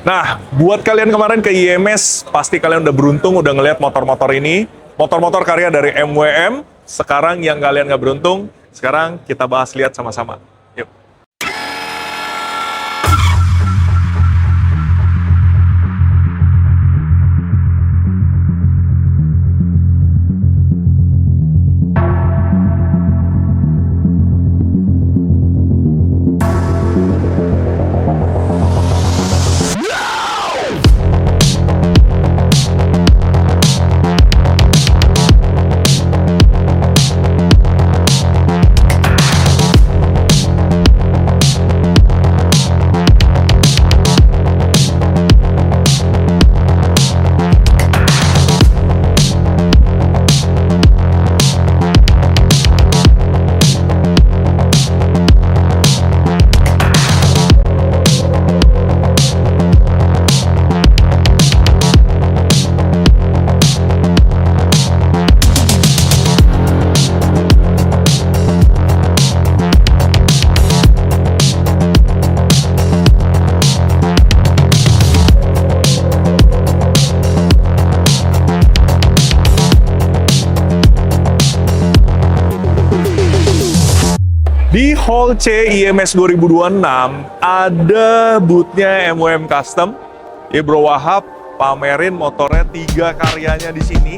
Nah, buat kalian kemarin ke IMS, pasti kalian udah beruntung udah ngeliat motor-motor ini. Motor-motor karya dari MWM. Sekarang yang kalian nggak beruntung, sekarang kita bahas lihat sama-sama. Yuk. Di Hall C IMS 2026 ada booth-nya MWM Custom. Bro Wahab pamerin motornya 3 karyanya di sini.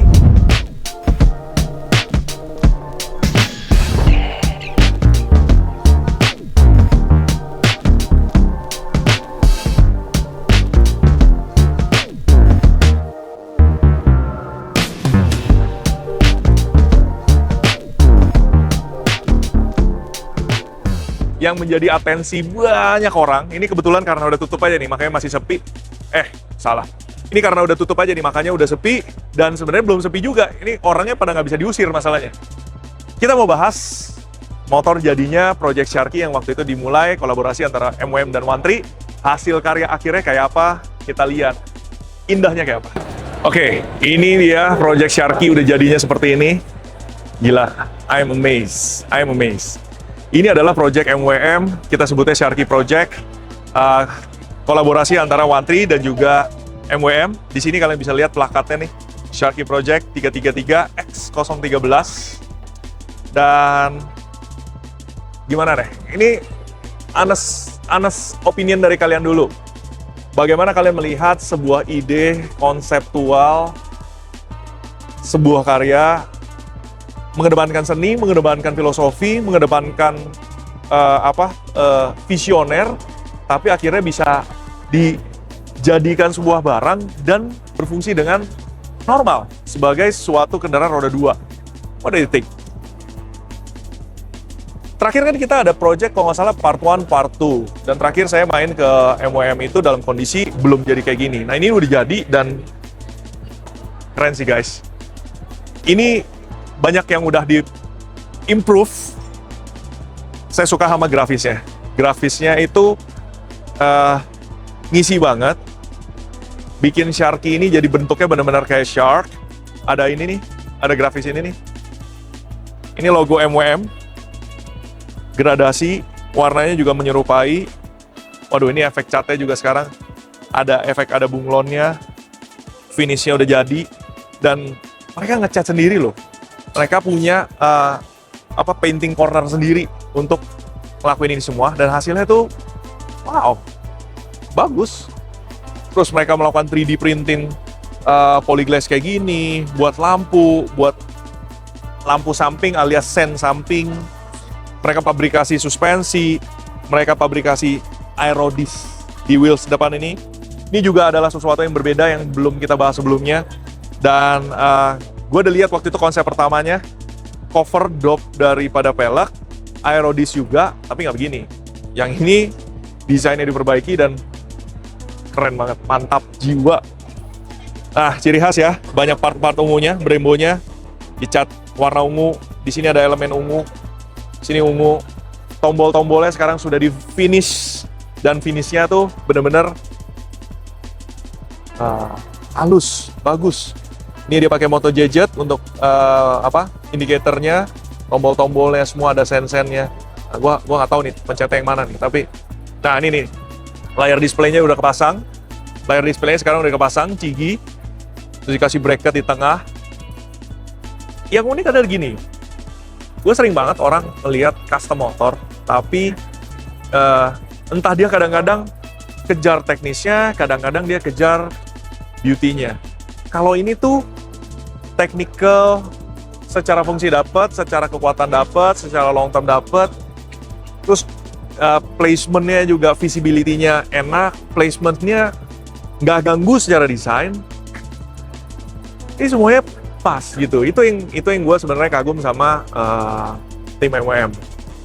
Yang menjadi atensi banyak orang. Ini kebetulan karena udah tutup aja nih, makanya masih sepi. Salah. Ini karena udah tutup aja nih, makanya udah sepi. Dan sebenarnya belum sepi juga. Ini orangnya pada nggak bisa diusir masalahnya. Kita mau bahas motor jadinya Project Sharky yang waktu itu dimulai kolaborasi antara MWM dan One3. Hasil karya akhirnya kayak apa? Kita lihat. Indahnya kayak apa. Oke, ini dia Project Sharky udah jadinya seperti ini. Gila, I'm amazed. Ini adalah project MWM, kita sebutnya Sharky Project, kolaborasi antara One3 dan juga MWM. Di sini kalian bisa lihat plakatnya nih, Sharky Project 333X013. Dan gimana deh? Ini honest opinion dari kalian dulu. Bagaimana kalian melihat sebuah ide konseptual, sebuah karya mengedepankan seni, mengedepankan filosofi, mengedepankan visioner, tapi akhirnya bisa dijadikan sebuah barang dan berfungsi dengan normal sebagai suatu kendaraan roda 2. What do you think? Terakhir kan kita ada project kalau nggak salah part 1, part 2. Dan terakhir saya main ke MWM itu dalam kondisi belum jadi kayak gini. Nah ini udah jadi dan keren sih guys. Ini banyak yang udah di-improve. Saya suka sama grafisnya. Grafisnya itu ngisi banget. Bikin Sharky ini jadi bentuknya benar-benar kayak shark. Ada ini nih, ada grafis ini nih. Ini logo MWM. Gradasi, warnanya juga menyerupai. Waduh, ini efek catnya juga sekarang. Ada efek, ada bunglonnya. Finishnya udah jadi. Dan mereka ngecat sendiri loh. Mereka punya painting corner sendiri untuk ngelakuin ini semua dan hasilnya tuh wow, bagus. Terus mereka melakukan 3D printing polyglass kayak gini, buat lampu samping alias sen samping. Mereka pabrikasi suspensi, mereka pabrikasi aerodisc di wheels depan ini. Ini juga adalah sesuatu yang berbeda yang belum kita bahas sebelumnya. Dan gue udah lihat waktu itu konsep pertamanya, cover dop daripada pelek, aerodis juga, tapi nggak begini. Yang ini desainnya diperbaiki dan keren banget, mantap jiwa. Nah, ciri khas ya, banyak part-part ungunya, Brembo-nya dicat warna ungu. Di sini ada elemen ungu, sini ungu. Tombol-tombolnya sekarang sudah di finish dan finishnya tuh bener-bener halus, bagus. Ini dia pakai Moto JZ untuk indikatornya, tombol-tombolnya semua ada sen-sennya. Nah, gua nggak tahu nih pencetnya yang mana nih, tapi nah ini nih layar displaynya udah kepasang. layar displaynya sekarang udah kepasang, cigi. Terus dikasih bracket di tengah. Yang unik adalah gini, gue sering banget orang melihat custom motor, tapi entah dia kadang-kadang kejar teknisnya, kadang-kadang dia kejar beauty-nya. Kalau ini tuh technical, secara fungsi dapat, secara kekuatan dapat, secara long term dapat, terus placement-nya juga visibility-nya enak, placement-nya nggak ganggu secara desain. Ini semuanya pas gitu. Itu yang gue sebenarnya kagum sama tim MWM.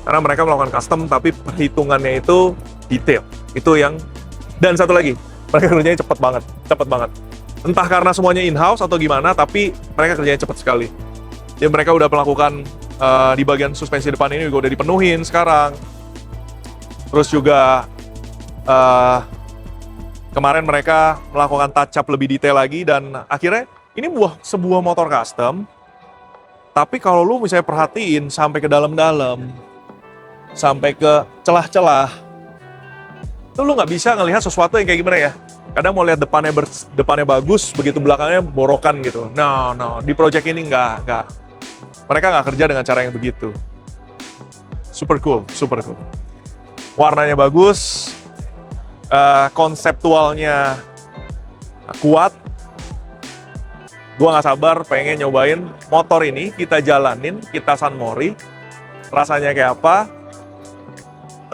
Karena mereka melakukan custom tapi perhitungannya itu detail. Itu yang, dan satu lagi, mereka kerjanya cepet banget. Entah karena semuanya in-house atau gimana, tapi mereka kerjanya cepet sekali. Jadi mereka udah melakukan di bagian suspensi depan ini juga udah dipenuhin sekarang. Terus juga kemarin mereka melakukan touch up lebih detail lagi, dan akhirnya ini sebuah motor custom. Tapi kalau lu misalnya perhatiin sampai ke dalam-dalam, sampai ke celah-celah, itu lu nggak bisa ngelihat sesuatu yang kayak gimana ya. Kadang mau lihat depannya bagus, begitu belakangnya borokan gitu. No, di project ini nggak. Mereka nggak kerja dengan cara yang begitu. Super cool. Warnanya bagus, konseptualnya kuat. Gua nggak sabar pengen nyobain motor ini, kita jalanin, kita San Mori. Rasanya kayak apa?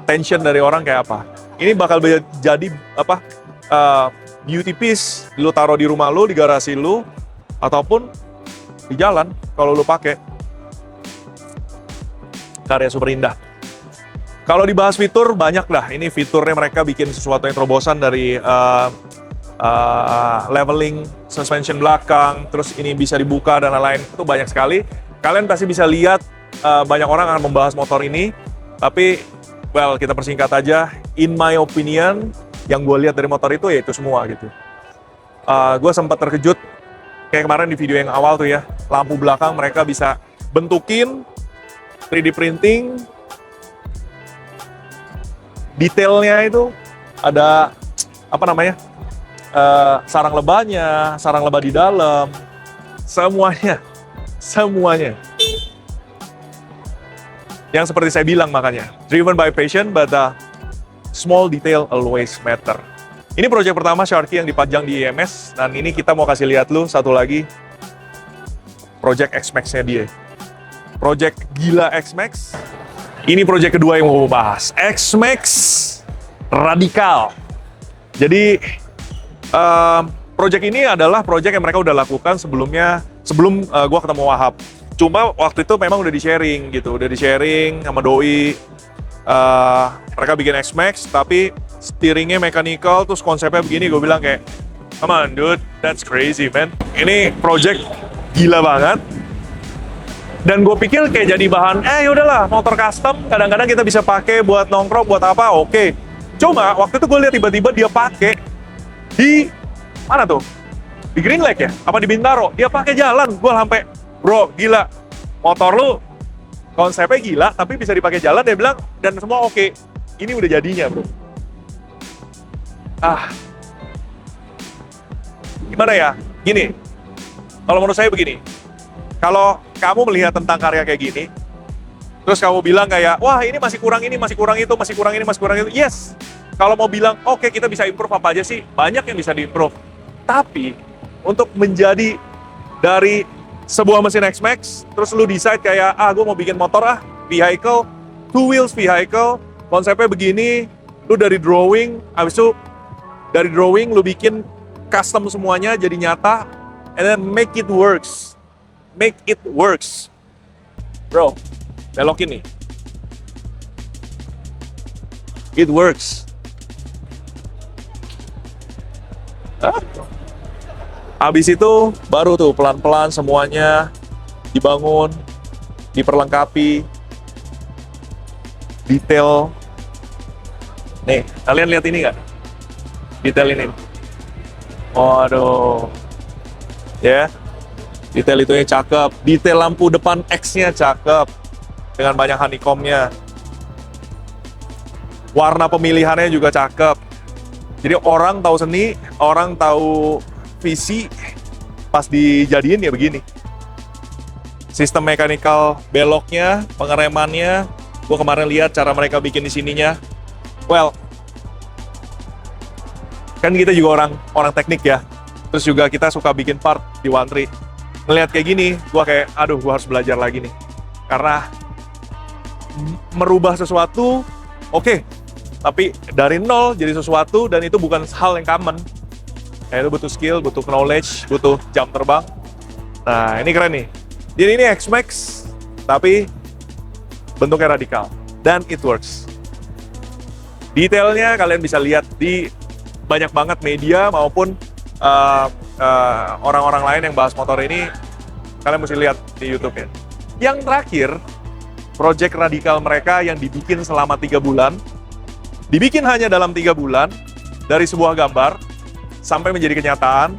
Attention dari orang kayak apa? Ini bakal jadi apa? Beauty piece, lu taruh di rumah lu, di garasi lu, ataupun di jalan kalau lu pakai. Karya super indah. Kalau dibahas fitur, banyak dah. Ini fiturnya mereka bikin sesuatu yang terobosan dari leveling suspension belakang, terus ini bisa dibuka dan lain-lain. Itu banyak sekali. Kalian pasti bisa lihat banyak orang akan membahas motor ini, tapi well, kita persingkat aja. In my opinion, yang gue lihat dari motor itu ya itu semua gitu. Gue sempat terkejut kayak kemarin di video yang awal tuh ya, lampu belakang mereka bisa bentukin, 3D printing, detailnya itu ada apa namanya, sarang lebah di dalam, semuanya. Yang seperti saya bilang makanya, driven by passion, but small detail always matter. Ini proyek pertama Sharky yang dipajang di IMS, dan ini kita mau kasih lihat lu satu lagi, proyek X-Max-nya dia. Proyek gila X-Max. Ini proyek kedua yang mau bahas, X-Max Radikal. Jadi, proyek ini adalah proyek yang mereka udah lakukan sebelum gua ketemu Wahab. Cuma waktu itu memang udah di-sharing gitu, sama Doi. Mereka bikin X-Max, tapi steeringnya mechanical, terus konsepnya begini, gue bilang kayak, come on dude, that's crazy man. Ini project gila banget. Dan gue pikir kayak jadi bahan, yaudahlah, motor custom, kadang-kadang kita bisa pakai buat nongkrong, buat apa, oke. Cuma, waktu itu gue lihat tiba-tiba dia pakai di, mana tuh? Di Green Lake ya? Apa di Bintaro? Dia pakai jalan, gue sampai, bro, gila, motor lu konsepnya gila, tapi bisa dipakai jalan, dia bilang, dan semua oke. Ini udah jadinya, bro. Gimana ya? Gini, kalau menurut saya begini, kalau kamu melihat tentang karya kayak gini, terus kamu bilang kayak, wah ini masih kurang ini, masih kurang itu, masih kurang ini, masih kurang itu, yes. Kalau mau bilang, oke, kita bisa improve apa aja sih, banyak yang bisa di-improve. Tapi, untuk menjadi dari sebuah mesin X-Max, terus lu decide kayak, gue mau bikin motor vehicle, two wheels vehicle, konsepnya begini, lu dari drawing, habis itu dari drawing lu bikin custom semuanya jadi nyata, and then make it works. Bro, belokin nih. It works. Habis itu baru tuh pelan-pelan semuanya dibangun, diperlengkapi, detail. Nih, kalian lihat ini nggak? Detail ini. Waduh, ya, detail itunya cakep. Detail lampu depan X-nya cakep dengan banyak honeycomb-nya. Warna pemilihannya juga cakep. Jadi orang tahu seni, orang tahu visi, pas dijadiin ya begini. Sistem mechanical beloknya, pengeremannya, gue kemarin lihat cara mereka bikin di sininya. Well, kan kita juga orang teknik ya. Terus juga kita suka bikin part di One Tree. Ngelihat kayak gini, gue kayak, aduh, gue harus belajar lagi nih. Karena merubah sesuatu, oke. Tapi dari nol jadi sesuatu, dan itu bukan hal yang common. Itu butuh skill, butuh knowledge, butuh jam terbang. Nah, ini keren nih. Jadi ini X-Max, tapi bentuknya radikal. Dan it works. Detailnya kalian bisa lihat di banyak banget media maupun orang-orang lain yang bahas motor ini. Kalian mesti lihat di YouTube-nya. Yang terakhir, project radikal mereka yang dibikin selama 3 bulan, dibikin hanya dalam 3 bulan, dari sebuah gambar, sampai menjadi kenyataan.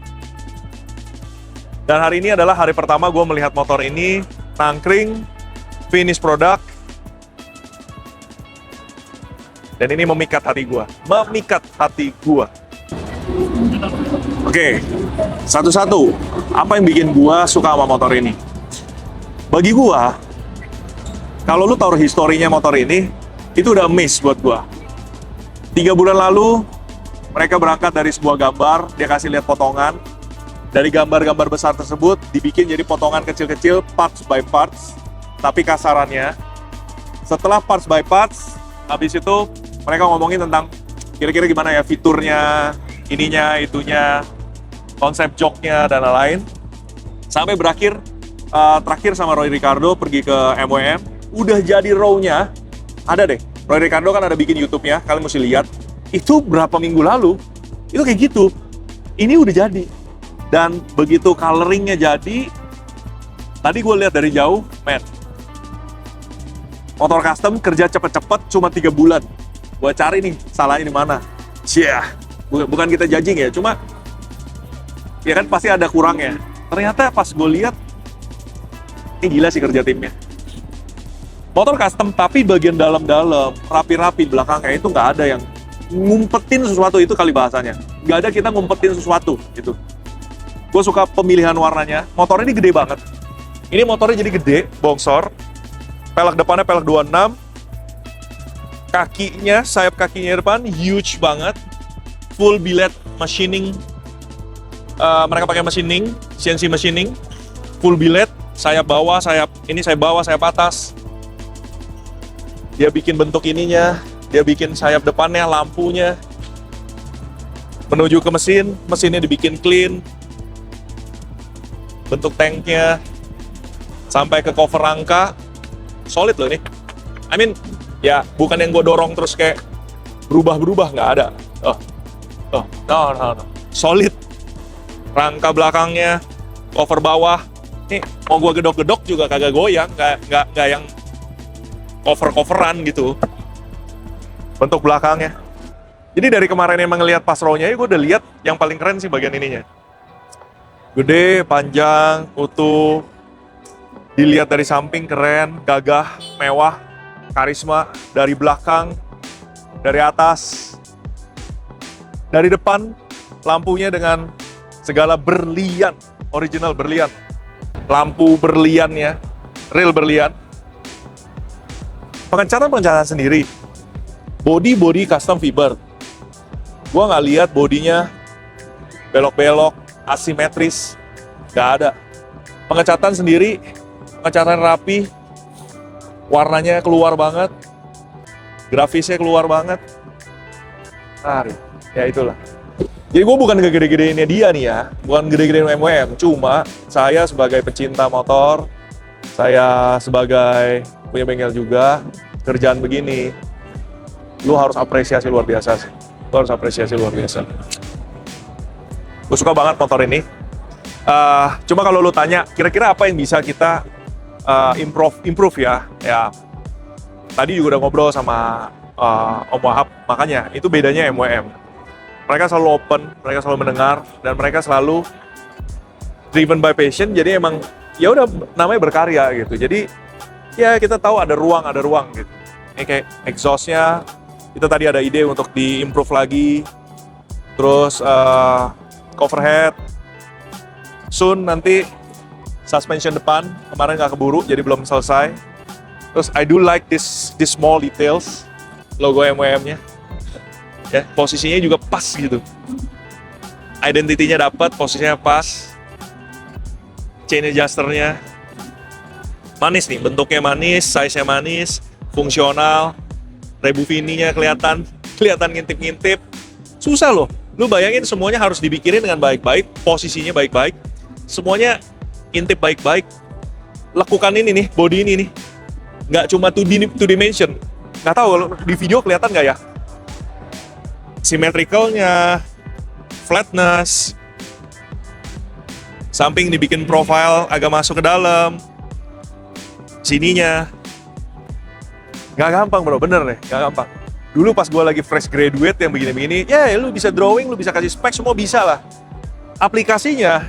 Dan hari ini adalah hari pertama gue melihat motor ini, nangkring, finish product, dan ini memikat hati gue. Oke, satu-satu, apa yang bikin gue suka sama motor ini? Bagi gue, kalau lu tahu historinya motor ini, itu udah miss buat gue. 3 bulan lalu, mereka berangkat dari sebuah gambar, dia kasih lihat potongan. Dari gambar-gambar besar tersebut, dibikin jadi potongan kecil-kecil, parts by parts. Tapi kasarannya, setelah parts by parts, habis itu mereka ngomongin tentang kira-kira gimana ya fiturnya, ininya, itunya, konsep joknya, dan lain-lain. Sampai berakhir, terakhir sama Roy Ricardo pergi ke MWM, udah jadi raw-nya, ada deh. Roy Ricardo kan ada bikin YouTube-nya, kalian mesti lihat. Itu berapa minggu lalu, itu kayak gitu. Ini udah jadi. Dan begitu coloringnya jadi, tadi gue lihat dari jauh, man. Motor custom kerja cepet-cepet cuma 3 bulan. Gue cari nih, salahnya di mana. Cia, bukan kita judging ya, cuma ya kan pasti ada kurangnya. Ternyata pas gue lihat, ini gila sih kerja timnya. Motor custom tapi bagian dalam-dalam, rapi-rapi belakangnya itu nggak ada yang ngumpetin sesuatu, itu kali bahasanya. Nggak ada kita ngumpetin sesuatu gitu. Gue suka pemilihan warnanya. Motornya ini gede banget. Ini motornya jadi gede, bongsor. Pelek depannya pelek 26. Kakinya, sayap kakinya depan huge banget. Full billet machining. Mereka pakai machining, CNC machining. Full billet, sayap bawah, sayap bawah, sayap atas. Dia bikin bentuk ininya, dia bikin sayap depannya, lampunya. Menuju ke mesinnya dibikin clean. Bentuk tanknya, sampai ke cover rangka, solid loh ini. I mean, ya bukan yang gue dorong terus kayak berubah-berubah, nggak ada. No. Solid. Rangka belakangnya, cover bawah. Nih, mau gue gedok-gedok juga kagak goyang, nggak yang cover-coveran gitu. Bentuk belakangnya. Jadi dari kemarin emang ngeliat pas row-nya, gue udah lihat yang paling keren sih bagian ininya. Gede, panjang, utuh. Dilihat dari samping keren, gagah, mewah, karisma. Dari belakang, dari atas, dari depan, lampunya dengan segala berlian, original berlian. Lampu berliannya, real berlian. Pengencatan sendiri. Body custom fiber. Gua nggak lihat bodinya belok-belok, asimetris, nggak ada. Pengecatan sendiri, pengecatan rapi, warnanya keluar banget, grafisnya keluar banget. Nah, ya itulah. Jadi gue bukan gede-gedeinnya dia nih ya, bukan gede-gedein MWM, cuma saya sebagai pecinta motor, saya sebagai punya bengkel juga, kerjaan begini, lu harus apresiasi luar biasa sih. Lu harus apresiasi luar biasa. Gue suka banget motor ini. Cuma kalau lu tanya, kira-kira apa yang bisa kita improve ya? Ya, tadi juga udah ngobrol sama Om Wahab, makanya itu bedanya MWM. Mereka selalu open, mereka selalu mendengar, dan mereka selalu driven by passion. Jadi emang ya udah namanya berkarya gitu. Jadi ya kita tahu ada ruang gitu. Ini kayak exhaust-nya, kita tadi ada ide untuk di-improve lagi. terus cover head, soon nanti suspension depan, kemarin nggak keburu jadi belum selesai. Terus I do like this small details, logo MWM-nya. Ya, posisinya juga pas gitu. Identity-nya dapat, posisinya pas. Chain adjuster-nya manis nih, bentuknya manis, size-nya manis, fungsional. Rebufini-nya kelihatan ngintip-ngintip. Susah loh. Lu bayangin semuanya harus dipikirin dengan baik-baik, posisinya baik-baik. Semuanya intip baik-baik. Lakukan ini nih, body ini nih. Nggak cuma two dimension. Nggak tahu kalau di video kelihatan nggak ya? Symmetrical-nya, flatness, samping dibikin profile agak masuk ke dalam, sininya. Nggak gampang bro, bener deh, nggak gampang. Dulu pas gue lagi fresh graduate yang begini-begini, ya lu bisa drawing, lu bisa kasih spek, semua bisa lah. Aplikasinya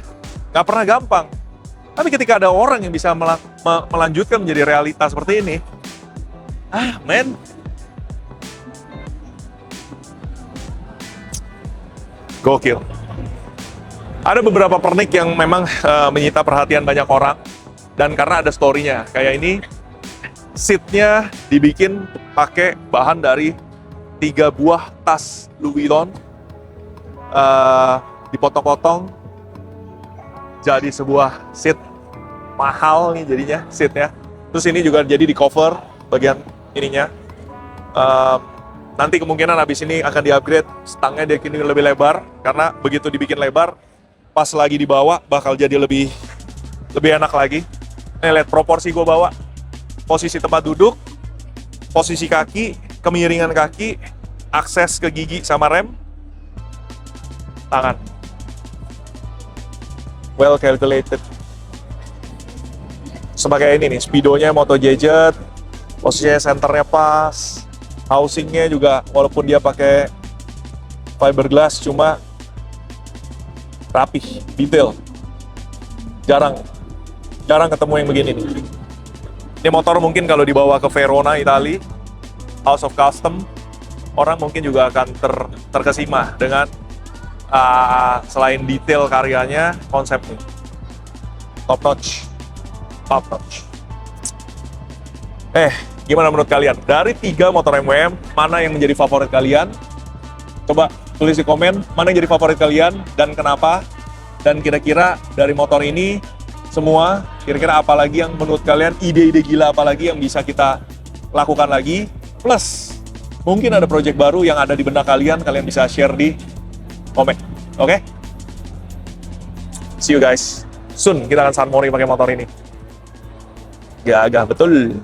nggak pernah gampang. Tapi ketika ada orang yang bisa melanjutkan menjadi realitas seperti ini, men, gokil. Ada beberapa pernik yang memang menyita perhatian banyak orang, dan karena ada story-nya. Kayak ini, seat-nya dibikin pakai bahan dari 3 buah tas Louis Vuitton, dipotong-potong jadi sebuah seat mahal nih jadinya seatnya. Terus ini juga jadi di cover bagian ininya. Nanti kemungkinan habis ini akan di-upgrade, stangnya dia kini lebih lebar, karena begitu dibikin lebar, pas lagi dibawa bakal jadi lebih enak lagi. Nih lihat proporsi gue bawa, posisi tempat duduk, posisi kaki, kemiringan kaki, akses ke gigi sama rem, tangan. Well calculated. Sebagai ini nih, speedonya Moto Gadget, posisinya senternya pas, housingnya juga walaupun dia pakai fiberglass cuma rapih, detail. Jarang ketemu yang begini nih. Ini motor mungkin kalau dibawa ke Verona, Italia, House of Custom, orang mungkin juga akan terkesima dengan selain detail karyanya, konsepnya top notch. Gimana menurut kalian? Dari 3 motor MWM, mana yang menjadi favorit kalian? Coba tulis di komen, mana yang jadi favorit kalian dan kenapa? Dan kira-kira dari motor ini semua, kira-kira apa lagi yang menurut kalian, ide-ide gila apa lagi yang bisa kita lakukan lagi? Plus, mungkin ada project baru yang ada di benak kalian bisa share di komen. Oke? See you guys. Soon kita akan San Mori pakai motor ini. Gagah betul.